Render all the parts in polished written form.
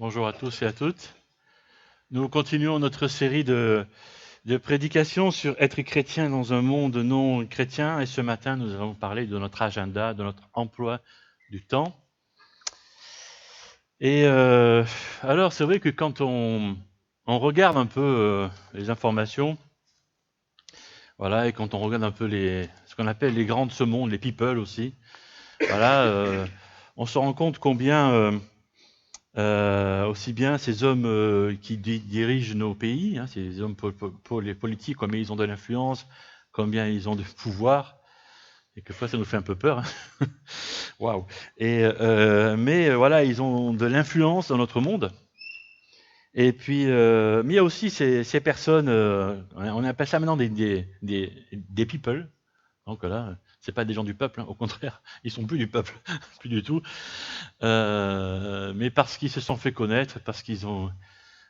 Bonjour à tous et à toutes. Nous continuons notre série de prédications sur être chrétien dans un monde non chrétien. Et ce matin, nous allons parler de notre agenda, de notre emploi du temps. Et alors, c'est vrai que quand on regarde un peu les informations, voilà, et quand on regarde un peu ce qu'on appelle les grands de ce monde, les people aussi, voilà, on se rend compte combien aussi bien ces hommes qui dirigent nos pays, hein, ces hommes les politiques, combien ils ont de l'influence, combien ils ont de pouvoir, et quelquefois ça nous fait un peu peur. Hein. Waouh. Mais voilà, ils ont de l'influence dans notre monde. Et puis, mais il y a aussi ces personnes, on appelle ça maintenant des people. Donc là, c'est pas des gens du peuple, hein, au contraire, ils sont plus du peuple, plus du tout. Mais parce qu'ils se sont fait connaître, parce qu'ils ont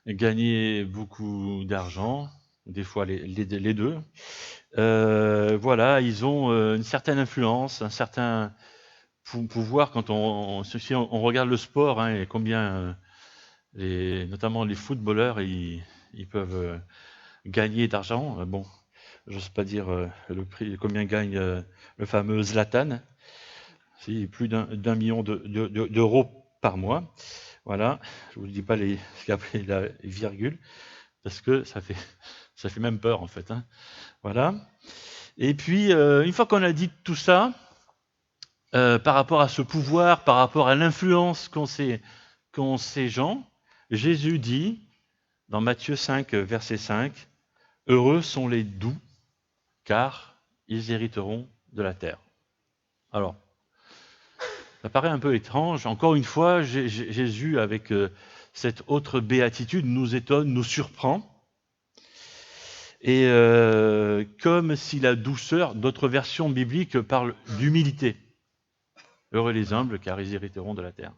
gagné beaucoup d'argent, des fois les deux. Voilà, ils ont une certaine influence, un certain pouvoir quand si on regarde le sport, hein, et combien notamment les footballeurs, ils peuvent gagner d'argent. Bon, j'ose pas dire le prix, combien gagne le fameux Zlatan. C'est plus d'un million d'euros par mois. Voilà, je vous dis pas ce qu'il y a après la virgule, parce que ça fait même peur en fait. Hein. Voilà. Et puis, une fois qu'on a dit tout ça, par rapport à ce pouvoir, par rapport à l'influence qu'ont ces gens, Jésus dit, dans Matthieu 5, verset 5, « Heureux sont les doux, car ils hériteront de la terre. » Alors, ça paraît un peu étrange. Encore une fois, Jésus, avec cette autre béatitude, nous étonne, nous surprend. Et comme si la douceur, d'autres versions bibliques parlent d'humilité. Heureux les humbles, car ils hériteront de la terre.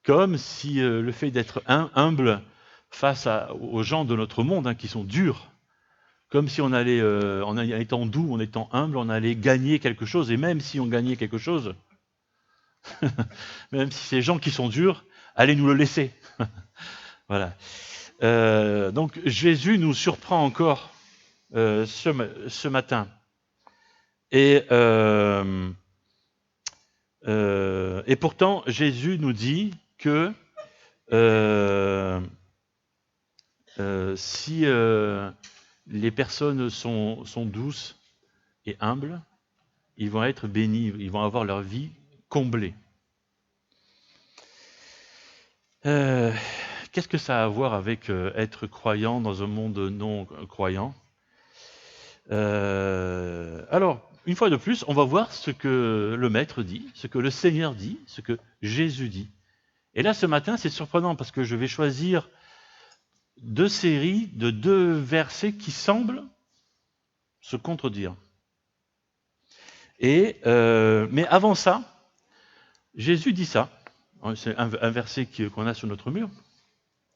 Comme si le fait d'être humble face aux gens de notre monde, hein, qui sont durs, comme si on allait, en étant doux, en étant humble, on allait gagner quelque chose. Et même si on gagnait quelque chose, même si ces gens qui sont durs, allez nous le laisser. Voilà. Donc Jésus nous surprend encore ce matin. Et pourtant, Jésus nous dit que si les personnes sont douces et humbles, ils vont être bénis, ils vont avoir leur vie comblée. Qu'est-ce que ça a à voir avec être croyant dans un monde non croyant ? Alors, une fois de plus, on va voir ce que le Maître dit, ce que le Seigneur dit, ce que Jésus dit. Et là, ce matin, c'est surprenant parce que je vais choisir deux séries de deux versets qui semblent se contredire. Mais avant ça, Jésus dit ça. C'est un verset qu'on a sur notre mur,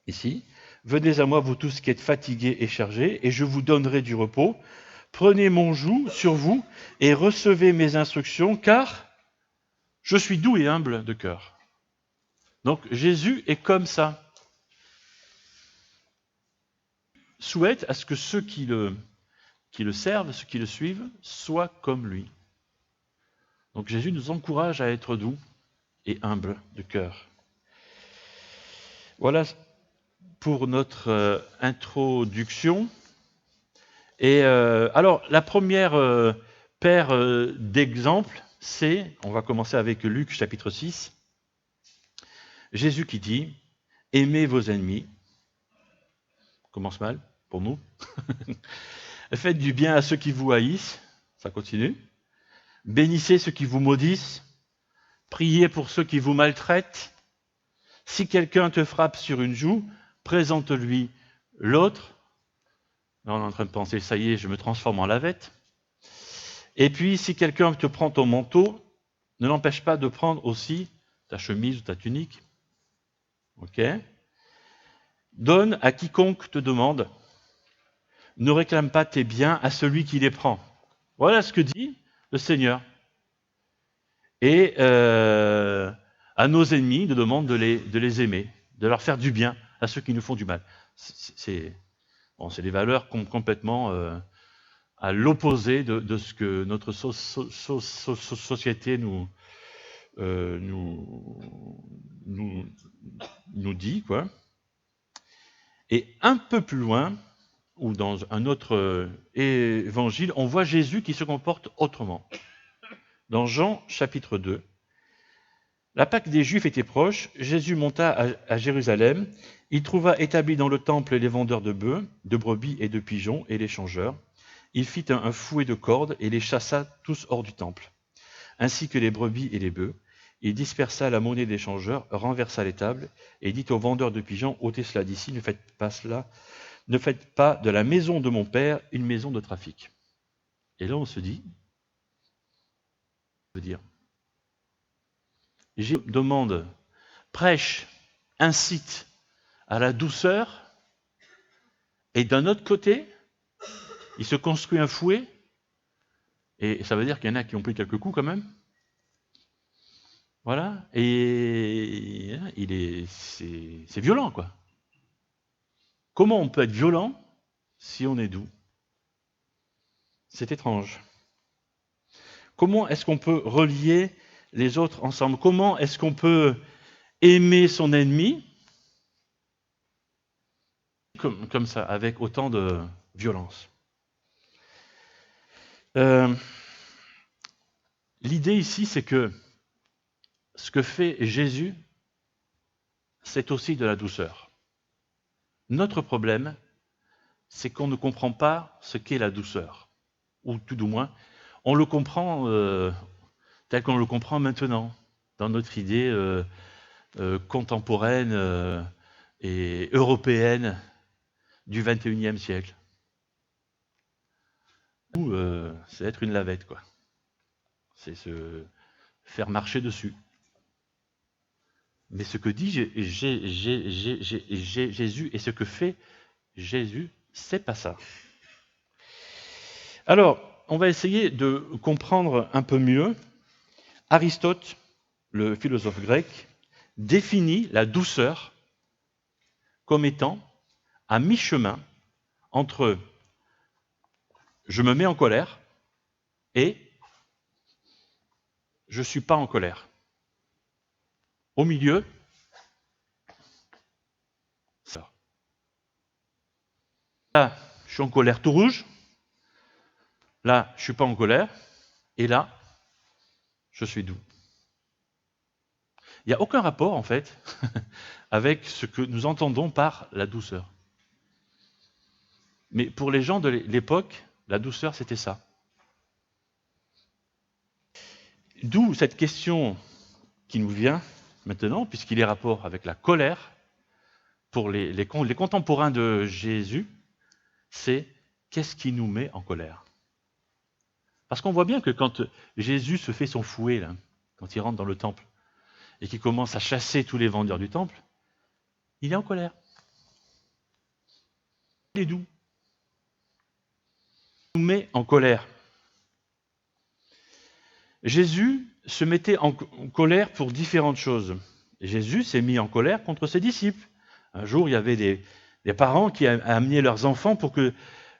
ici. « Venez à moi, vous tous qui êtes fatigués et chargés, et je vous donnerai du repos. Prenez mon joug sur vous et recevez mes instructions, car je suis doux et humble de cœur. » Donc Jésus est comme ça. Souhaite à ce que ceux qui le servent, ceux qui le suivent, soient comme lui. Donc Jésus nous encourage à être doux et humble de cœur. Voilà pour notre introduction. Et alors, la première paire d'exemples, on va commencer avec Luc chapitre 6, Jésus qui dit « Aimez vos ennemis ». Commence mal pour nous. Faites du bien à ceux qui vous haïssent, ça continue. Bénissez ceux qui vous maudissent. Priez pour ceux qui vous maltraitent. Si quelqu'un te frappe sur une joue, présente-lui l'autre. Là, on est en train de penser, ça y est, je me transforme en lavette. Et puis, si quelqu'un te prend ton manteau, ne l'empêche pas de prendre aussi ta chemise ou ta tunique. Ok ? Donne à quiconque te demande. Ne réclame pas tes biens à celui qui les prend. Voilà ce que dit le Seigneur. Et à nos ennemis, il nous demande de les aimer, de leur faire du bien à ceux qui nous font du mal. C'est des valeurs complètement à l'opposé de ce que notre société nous dit, quoi. Et un peu plus loin, ou dans un autre évangile, on voit Jésus qui se comporte autrement. Dans Jean chapitre 2, la Pâque des Juifs était proche, Jésus monta à Jérusalem, il trouva établis dans le temple les vendeurs de bœufs, de brebis et de pigeons, et les changeurs. Il fit un fouet de cordes et les chassa tous hors du temple, ainsi que les brebis et les bœufs. Il dispersa la monnaie des changeurs, renversa les tables, et dit aux vendeurs de pigeons, ôtez cela d'ici, ne faites pas cela, ne faites pas de la maison de mon père une maison de trafic. Et là on se dit, Jésus demande, prêche, incite à la douceur, et d'un autre côté, il se construit un fouet, et ça veut dire qu'il y en a qui ont pris quelques coups quand même. Voilà, et c'est violent, quoi. Comment on peut être violent si on est doux? C'est étrange. Comment est-ce qu'on peut relier les autres ensemble? Comment est-ce qu'on peut aimer son ennemi comme ça, avec autant de violence? L'idée ici, c'est que ce que fait Jésus, c'est aussi de la douceur. Notre problème, c'est qu'on ne comprend pas ce qu'est la douceur. Ou tout du moins, on le comprend tel qu'on le comprend maintenant, dans notre idée contemporaine et européenne du XXIe siècle. C'est être une lavette, quoi. C'est se faire marcher dessus. Mais ce que dit Jésus et ce que fait Jésus, c'est pas ça. Alors, on va essayer de comprendre un peu mieux. Aristote, le philosophe grec, définit la douceur comme étant à mi-chemin entre je me mets en colère et je ne suis pas en colère. Au milieu, ça. Là, je suis en colère tout rouge. Là, je ne suis pas en colère. Et là, je suis doux. Il n'y a aucun rapport, en fait, avec ce que nous entendons par la douceur. Mais pour les gens de l'époque, la douceur, c'était ça. D'où cette question qui nous vient maintenant, puisqu'il est rapport avec la colère, pour les contemporains de Jésus, c'est qu'est-ce qui nous met en colère? Parce qu'on voit bien que quand Jésus se fait son fouet, là, quand il rentre dans le temple, et qu'il commence à chasser tous les vendeurs du temple, il est en colère. Il est doux. Il nous met en colère. Jésus se mettait en colère pour différentes choses. Jésus s'est mis en colère contre ses disciples. Un jour, il y avait des parents qui amenaient leurs enfants pour que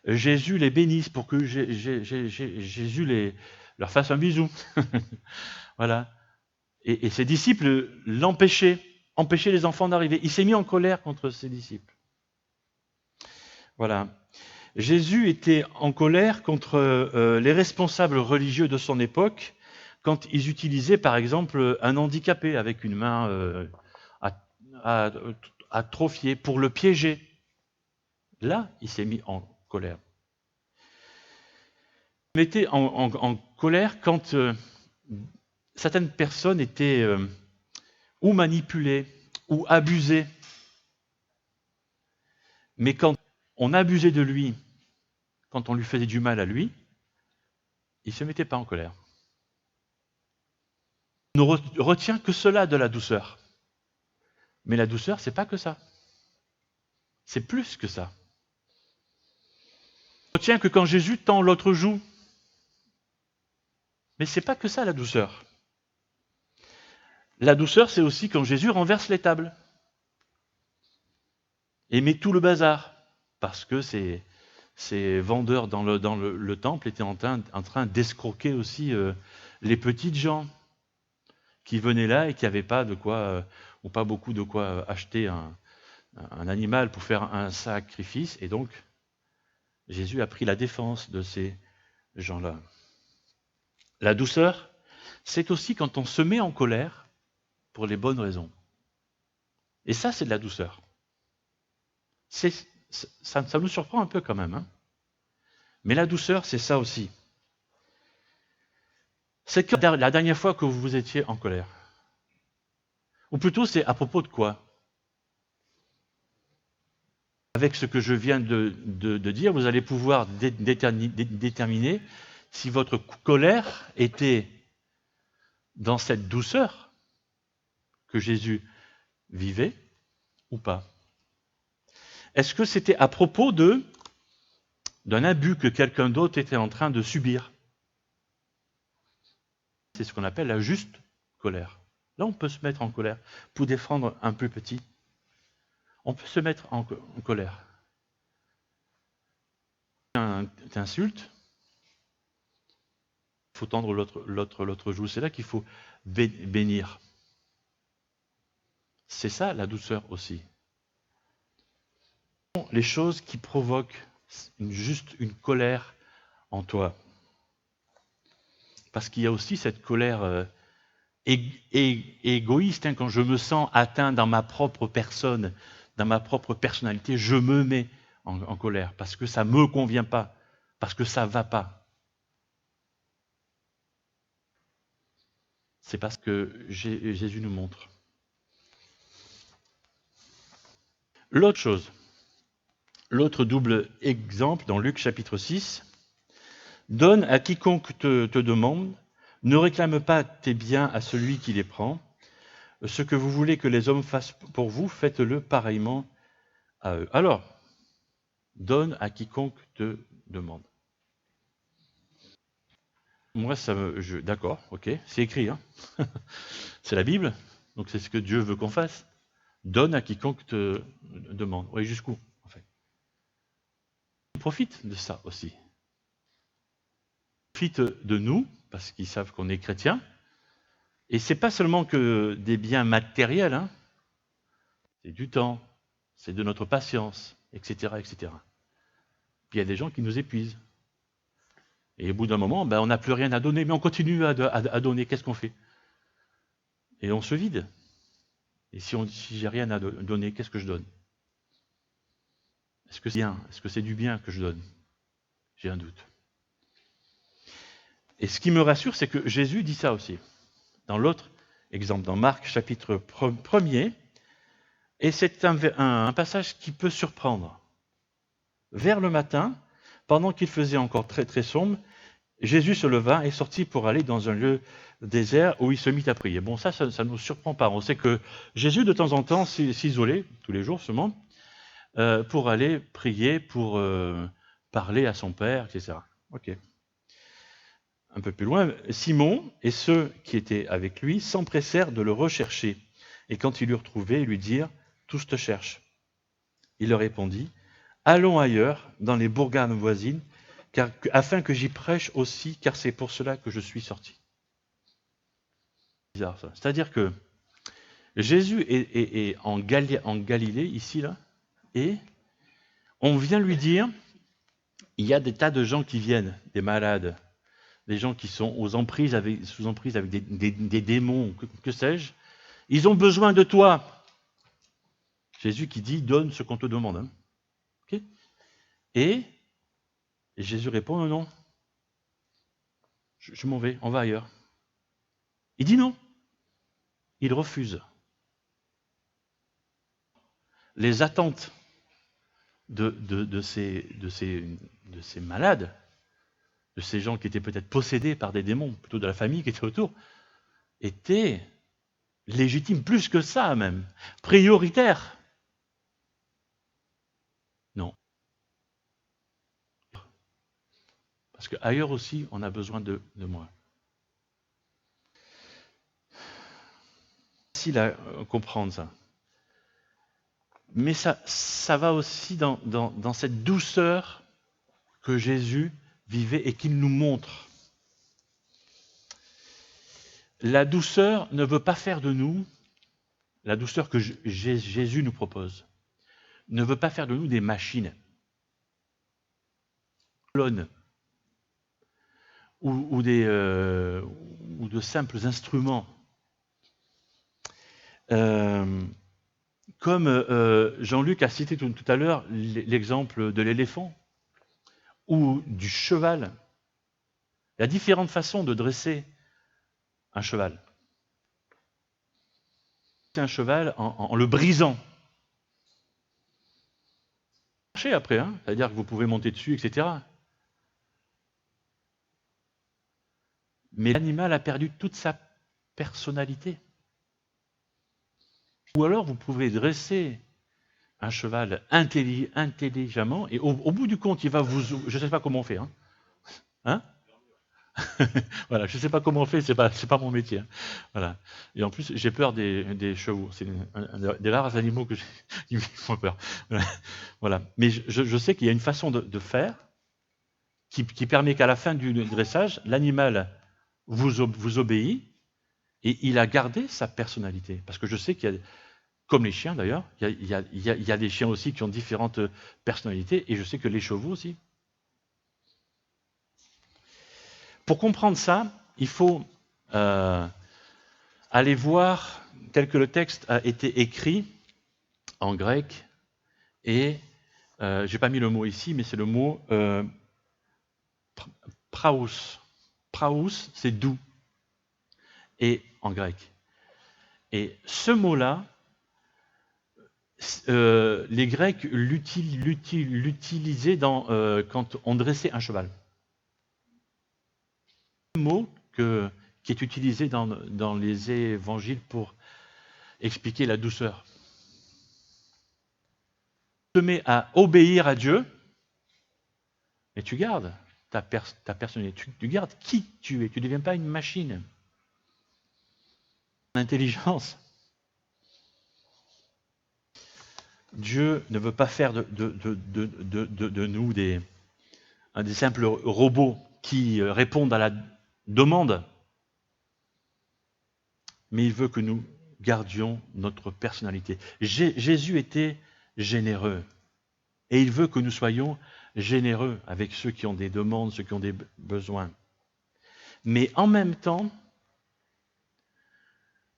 Jésus les bénisse, pour que Jésus leur fasse un bisou. Voilà. Et ses disciples empêchaient les enfants d'arriver. Il s'est mis en colère contre ses disciples. Voilà. Jésus était en colère contre les responsables religieux de son époque quand ils utilisaient par exemple un handicapé avec une main atrophiée pour le piéger. Là, il s'est mis en colère. Il était en colère quand certaines personnes étaient ou manipulées ou abusées. Mais quand on abusait de lui, quand on lui faisait du mal à lui, il ne se mettait pas en colère. On ne retient que cela de la douceur. Mais la douceur, c'est pas que ça. C'est plus que ça. On retient que quand Jésus tend l'autre joue. Mais c'est pas que ça la douceur. La douceur, c'est aussi quand Jésus renverse les tables. et met tout le bazar, parce que ces vendeurs dans le temple étaient en train d'escroquer aussi les petites gens qui venaient là et qui n'avaient pas de quoi, ou pas beaucoup de quoi acheter un animal pour faire un sacrifice. Et donc, Jésus a pris la défense de ces gens-là. La douceur, c'est aussi quand on se met en colère pour les bonnes raisons. Et ça, c'est de la douceur. Ça nous surprend un peu quand même. Hein. Mais la douceur, c'est ça aussi. C'est que la dernière fois que vous étiez en colère. Ou plutôt, c'est à propos de quoi? Avec ce que je viens de dire, vous allez pouvoir déterminer si votre colère était dans cette douceur que Jésus vivait ou pas. Est-ce que c'était à propos d'un abus que quelqu'un d'autre était en train de subir? C'est ce qu'on appelle la juste colère. Là, on peut se mettre en colère pour défendre un plus petit. On peut se mettre en colère. T'insultes, il faut tendre l'autre joue. C'est là qu'il faut bénir. C'est ça la douceur aussi. Les choses qui provoquent juste une colère en toi. Parce qu'il y a aussi cette colère égoïste, hein, quand je me sens atteint dans ma propre personne, dans ma propre personnalité, je me mets en colère parce que ça ne me convient pas, parce que ça ne va pas. C'est parce que Jésus nous montre. L'autre chose, l'autre double exemple dans Luc chapitre 6, donne à quiconque te demande, ne réclame pas tes biens à celui qui les prend. Ce que vous voulez que les hommes fassent pour vous, faites-le pareillement à eux. Alors, donne à quiconque te demande. Moi, d'accord, ok, c'est écrit, hein. C'est la Bible, donc c'est ce que Dieu veut qu'on fasse. Donne à quiconque te demande. Oui, jusqu'où, en fait. Ils profitent de ça aussi. Ils profitent de nous, parce qu'ils savent qu'on est chrétiens. Et c'est pas seulement que des biens matériels, hein. C'est du temps, c'est de notre patience, etc., etc. Puis il y a des gens qui nous épuisent. Et au bout d'un moment, on n'a plus rien à donner, mais on continue à donner. Qu'est-ce qu'on fait? Et on se vide. Et si j'ai rien à donner, qu'est-ce que je donne? Est-ce que c'est bien? Est-ce que c'est du bien que je donne? J'ai un doute. Et ce qui me rassure, c'est que Jésus dit ça aussi. Dans l'autre exemple, dans Marc chapitre 1er, et c'est un passage qui peut surprendre. Vers le matin, pendant qu'il faisait encore très très sombre, Jésus se leva et sortit pour aller dans un lieu désert où il se mit à prier. Bon, ça ne nous surprend pas. On sait que Jésus, de temps en temps, s'isolait, tous les jours seulement, pour aller prier, pour parler à son Père, etc. Ok. Un peu plus loin, Simon et ceux qui étaient avec lui s'empressèrent de le rechercher. Et quand ils l'eurent trouvé, ils lui dirent « Tous te cherchent ». Il leur répondit « Allons ailleurs, dans les bourgades voisines, afin que j'y prêche aussi, car c'est pour cela que je suis sorti. » C'est bizarre ça. C'est-à-dire que Jésus est en Galilée, ici, là, et on vient lui dire, il y a des tas de gens qui viennent, des malades, des gens qui sont sous emprise avec des démons, que sais-je, ils ont besoin de toi. Jésus qui dit, donne ce qu'on te demande. Hein. Okay. Et Jésus répond, non, je m'en vais, on va ailleurs. Il dit non. Il refuse. Les attentes de ces malades, de ces gens qui étaient peut-être possédés par des démons, plutôt de la famille qui était autour, étaient légitimes, plus que ça même, prioritaires. Non. Parce qu'ailleurs aussi, on a besoin de moi. Facile à comprendre ça. mais ça va aussi dans cette douceur que Jésus vivait et qu'il nous montre. La douceur ne veut pas faire de nous, la douceur que Jésus nous propose, ne veut pas faire de nous des machines, colonnes, ou de simples instruments. Comme Jean-Luc a cité tout à l'heure l'exemple de l'éléphant ou du cheval. Il y a différentes façons de dresser un cheval. C'est un cheval en le brisant. Marcher après, hein, c'est-à-dire que vous pouvez monter dessus, etc. Mais l'animal a perdu toute sa personnalité. Ou alors vous pouvez dresser un cheval intelligemment et au bout du compte, il va vous... Je ne sais pas comment on fait. Hein voilà, je ne sais pas comment on fait, c'est pas mon métier. Hein. Voilà. Et en plus, j'ai peur des chevaux. C'est un des rares animaux qui me font peur. Voilà. Mais je sais qu'il y a une façon de faire qui permet qu'à la fin du dressage, l'animal vous obéit et il a gardé sa personnalité. Parce que je sais qu'il y a, comme les chiens d'ailleurs, il y a des chiens aussi qui ont différentes personnalités et je sais que les chevaux aussi. Pour comprendre ça, il faut aller voir tel que le texte a été écrit en grec et je n'ai pas mis le mot ici, mais c'est le mot praus. Praus, c'est doux, et en grec. Et ce mot-là, les Grecs l'utilisaient quand on dressait un cheval. Un mot qui est utilisé dans les évangiles pour expliquer la douceur. Tu te mets à obéir à Dieu, et tu gardes ta personnalité, tu gardes qui tu es, tu ne deviens pas une machine. Intelligence. Dieu ne veut pas faire de nous des simples robots qui répondent à la demande, mais il veut que nous gardions notre personnalité. Jésus était généreux, et il veut que nous soyons généreux avec ceux qui ont des demandes, ceux qui ont des besoins. Mais en même temps,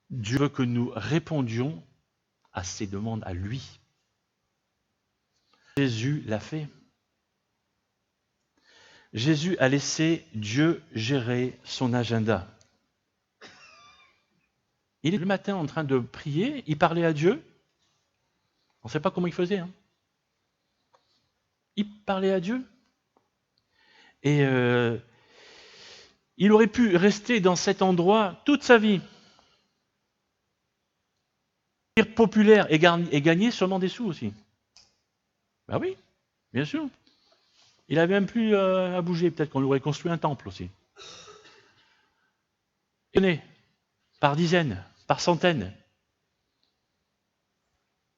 Dieu veut que nous répondions à ses demandes à lui. Jésus l'a fait. Jésus a laissé Dieu gérer son agenda. Il est le matin en train de prier, il parlait à Dieu. On ne sait pas comment il faisait. Hein. Il parlait à Dieu. Et il aurait pu rester dans cet endroit toute sa vie. Être populaire et gagner seulement des sous aussi. Ben oui, bien sûr. Il n'avait même plus à bouger. Peut-être qu'on lui aurait construit un temple aussi. Par dizaines, par centaines.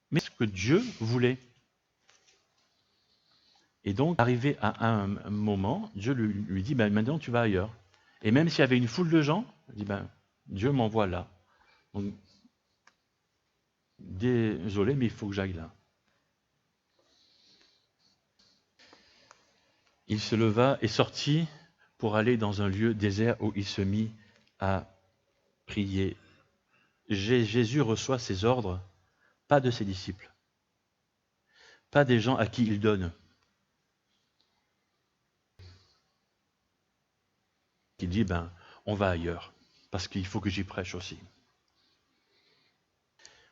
Mais ce que Dieu voulait. Et donc, arrivé à un moment, Dieu lui dit, ben, maintenant tu vas ailleurs. Et même s'il y avait une foule de gens, il dit, ben, Dieu m'envoie là. Donc, désolé, mais il faut que j'aille là. Il se leva et sortit pour aller dans un lieu désert où il se mit à prier. Jésus reçoit ses ordres, pas de ses disciples, pas des gens à qui il donne. Il dit, ben, on va ailleurs, parce qu'il faut que j'y prêche aussi.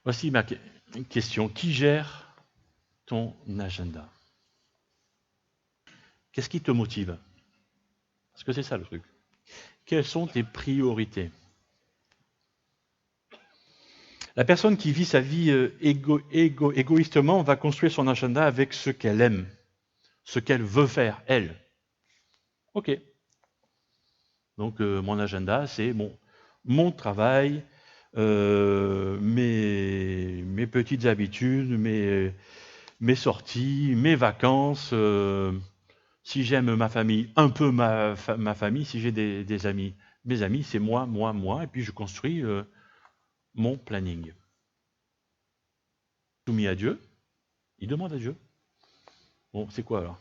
Voici ma question. Qui gère ton agenda? Qu'est-ce qui te motive? Parce que c'est ça le truc. Quelles sont tes priorités? La personne qui vit sa vie égoïstement va construire son agenda avec ce qu'elle aime, ce qu'elle veut faire, elle. Ok. Donc mon agenda, c'est mon travail, mes petites habitudes, mes mes sorties, mes vacances, si j'aime ma famille, un peu ma famille, si j'ai des amis. Mes amis, c'est moi, moi, moi, et puis je construis mon planning. Soumis à Dieu, il demande à Dieu. Bon, c'est quoi alors?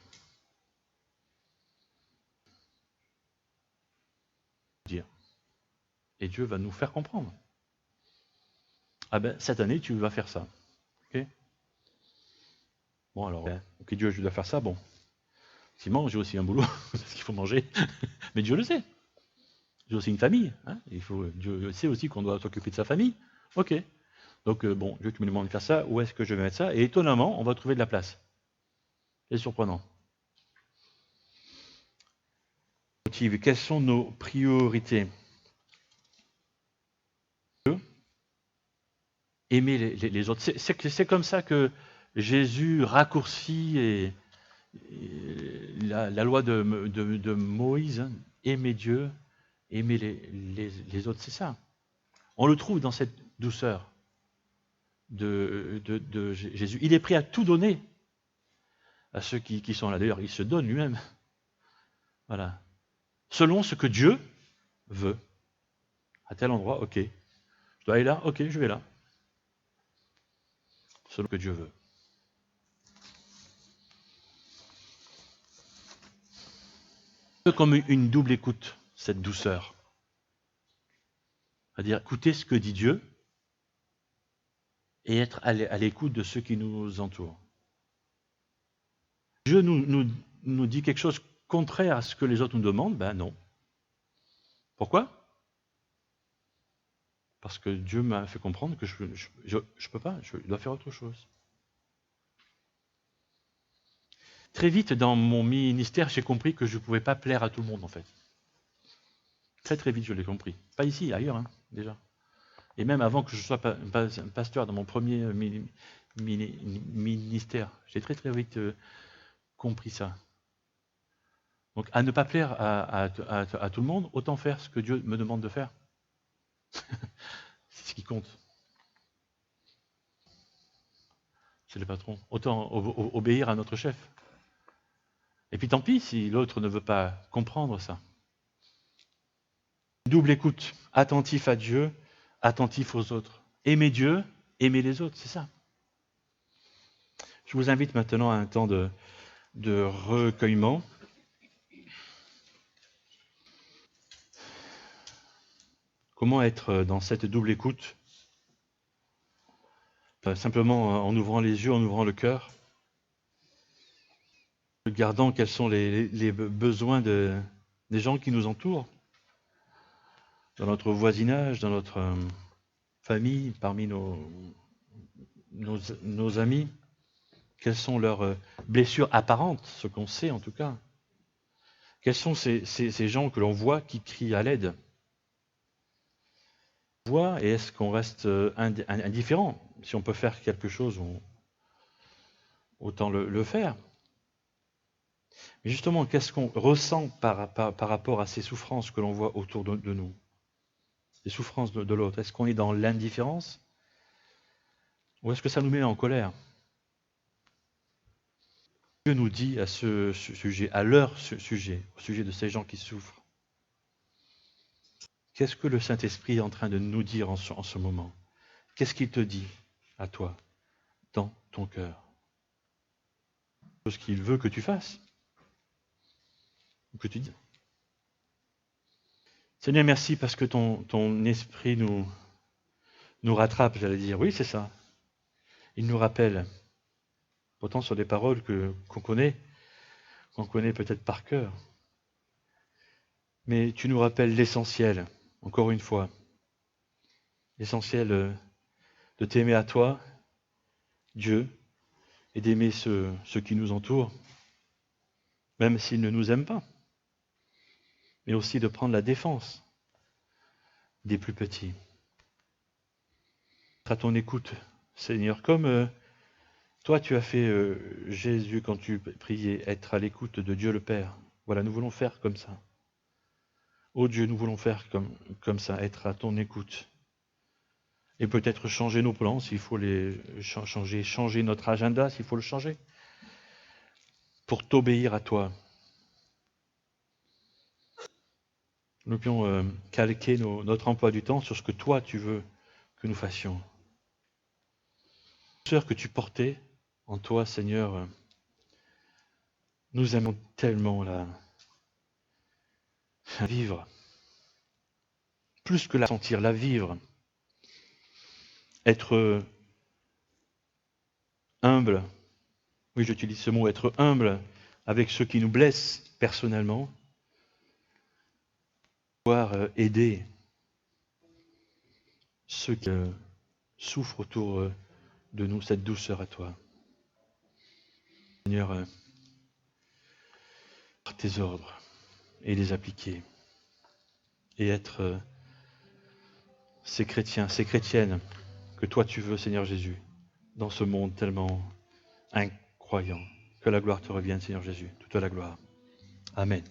Dire. Et Dieu va nous faire comprendre. Ah ben, cette année, tu vas faire ça. Ok. Bon, alors, ok, Dieu, je dois faire ça, bon. Sinon, j'ai aussi un boulot, parce qu'il faut manger. Mais Dieu le sait. J'ai aussi une famille. Hein. Dieu sait aussi qu'on doit s'occuper de sa famille. Ok. Donc, bon, Dieu, tu me demandes de faire ça, où est-ce que je vais mettre ça? Et étonnamment, on va trouver de la place. C'est surprenant. Quelles sont nos priorités? Aimer les autres. C'est comme ça que Jésus raccourcit la loi de Moïse. Hein. Aimer Dieu, aimer les autres, c'est ça. On le trouve dans cette douceur de Jésus. Il est prêt à tout donner à ceux qui sont là. D'ailleurs, il se donne lui-même. Voilà. Selon ce que Dieu veut. À tel endroit, ok. Je dois aller là, ok, je vais là. Selon ce que Dieu veut. Comme une double écoute, cette douceur. C'est-à-dire écouter ce que dit Dieu et être à l'écoute de ceux qui nous entourent. Dieu nous dit quelque chose contraire à ce que les autres nous demandent, ben non. Pourquoi? Parce que Dieu m'a fait comprendre que je ne peux pas, je dois faire autre chose. Très vite dans mon ministère, j'ai compris que je ne pouvais pas plaire à tout le monde en fait. Très très vite je l'ai compris. Pas ici, ailleurs hein, déjà. Et même avant que je sois pasteur dans mon premier ministère, j'ai très très vite compris ça. Donc à ne pas plaire à tout le monde, autant faire ce que Dieu me demande de faire. C'est ce qui compte. C'est le patron. Autant obéir à notre chef. Et puis tant pis si l'autre ne veut pas comprendre ça. Double écoute, attentif à Dieu, attentif aux autres. Aimer Dieu, aimer les autres, c'est ça. Je vous invite maintenant à un temps de recueillement. Comment être dans cette double écoute? Simplement en ouvrant les yeux, en ouvrant le cœur, regardant quels sont les besoins des gens qui nous entourent, dans notre voisinage, dans notre famille, parmi nos amis. Quelles sont leurs blessures apparentes, ce qu'on sait en tout cas? Quels sont ces gens que l'on voit qui crient à l'aide? Et est-ce qu'on reste indifférent? Si on peut faire quelque chose, autant le faire. Mais justement, qu'est-ce qu'on ressent par rapport à ces souffrances que l'on voit autour de nous? Les souffrances de l'autre. Est-ce qu'on est dans l'indifférence? Ou est-ce que ça nous met en colère? Dieu nous dit à ce sujet, à leur sujet, au sujet de ces gens qui souffrent. Qu'est-ce que le Saint-Esprit est en train de nous dire en ce moment? Qu'est-ce qu'il te dit à toi, dans ton cœur? Ce qu'il veut que tu fasses, ou que tu dises. Seigneur, merci parce que ton esprit nous rattrape, j'allais dire. Oui, c'est ça. Il nous rappelle, pourtant sur des paroles qu'on connaît peut-être par cœur. Mais tu nous rappelles l'essentiel, encore une fois. L'essentiel de t'aimer à toi, Dieu, et d'aimer ceux qui nous entourent, même s'ils ne nous aiment pas. Mais aussi de prendre la défense des plus petits. À ton écoute, Seigneur, comme toi tu as fait Jésus quand tu priais, être à l'écoute de Dieu le Père. Voilà, nous voulons faire comme ça. Oh Dieu, nous voulons faire comme ça, être à ton écoute. Et peut-être changer nos plans s'il faut les changer notre agenda s'il faut le changer. Pour t'obéir à toi. Nous pouvions calquer notre emploi du temps sur ce que toi tu veux que nous fassions. La douceur que tu portais en toi, Seigneur, nous aimons tellement la vivre. Plus que la sentir, la vivre. Être humble. Oui, j'utilise ce mot, être humble avec ceux qui nous blessent personnellement. Pouvoir aider ceux qui souffrent autour de nous, cette douceur à toi. Seigneur, par tes ordres et les appliquer. Et être ces chrétiens, ces chrétiennes que toi tu veux, Seigneur Jésus, dans ce monde tellement incroyant. Que la gloire te revienne, Seigneur Jésus, toute la gloire. Amen.